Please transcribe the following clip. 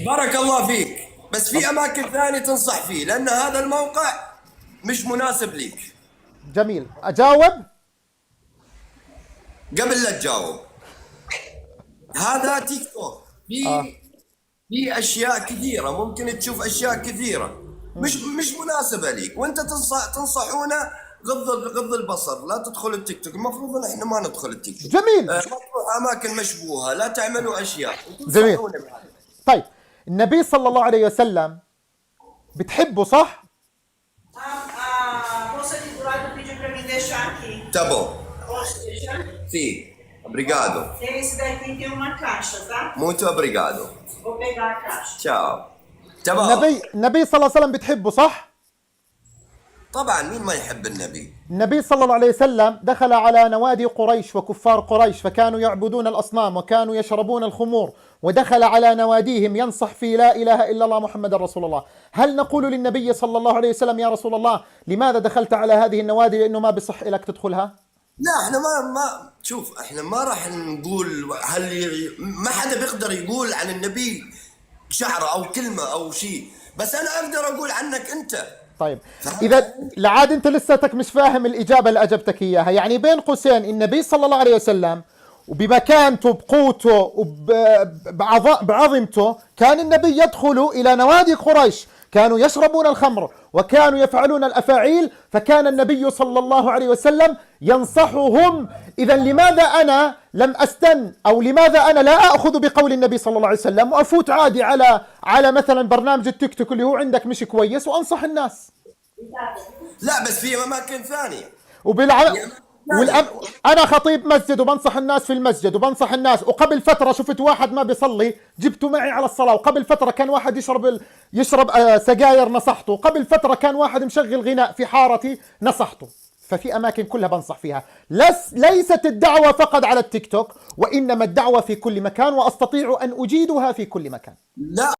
بارك الله فيك. بس في اماكن ثانيه تنصح فيه، لان هذا الموقع مش مناسب ليك. جميل، اجاوب. قبل لا تجاوب، هذا تيك توك، اه. في اشياء كثيره، ممكن تشوف اشياء كثيره مش مناسبه ليك، وانت تنصحونا غض البصر، لا تدخل التيك توك. المفروض ان احنا ما ندخل التيك توك. جميل. لا تروح اماكن مشبوهه، لا تعملوا اشياء جميل. وتنصحونا بهذا. طيب، النبي صلى الله عليه وسلم بتحبه صح؟ A moça de do lado pediu para me deixar aqui. Tá bom. Posso deixar? Sim. Obrigado. Esse daqui tem uma caixa, tá? Muito obrigado. Vou pegar a caixa. Ciao. تمام. النبي صلى الله عليه وسلم بتحبه صح؟ طبعا مين ما يحب النبي؟ النبي صلى الله عليه وسلم دخل على نوادي قريش وكفار قريش، فكانوا يعبدون الأصنام وكانوا يشربون الخمور، ودخل على نواديهم ينصح في لا إله إلا الله محمد رسول الله. هل نقول للنبي صلى الله عليه وسلم يا رسول الله لماذا دخلت على هذه النوادي لأنه ما بصح لك تدخلها؟ لا، احنا ما شوف، احنا ما راح نقول ما حدا بيقدر يقول عن النبي شعره او كلمه او شيء، بس انا اقدر اقول عنك انت. طيب، إذا لعاد أنت لساتك مش فاهم الإجابة اللي أجبتك إياها. يعني بين قوسين النبي صلى الله عليه وسلم وبمكانته بقوته بعظمته كان النبي يدخل إلى نوادي قريش، كانوا يشربون الخمر وكانوا يفعلون الأفاعيل، فكان النبي صلى الله عليه وسلم ينصحهم. إذا لماذا أنا لم أستن، أو لماذا أنا لا أخذ بقول النبي صلى الله عليه وسلم وأفوت عادي على مثلا برنامج التيك توك اللي هو عندك مش كويس وأنصح الناس؟ لا، بس في اماكن ثانيه. والأم... أنا خطيب مسجد وبنصح الناس في المسجد وبنصح الناس، وقبل فترة شفت واحد ما بيصلي جبته معي على الصلاة، وقبل فترة كان واحد يشرب سجاير نصحته، وقبل فترة كان واحد مشغل غناء في حارتي نصحته. ففي أماكن كلها بنصح فيها. ليست الدعوة فقط على التيك توك، وإنما الدعوة في كل مكان، وأستطيع أن أجيدها في كل مكان. لا.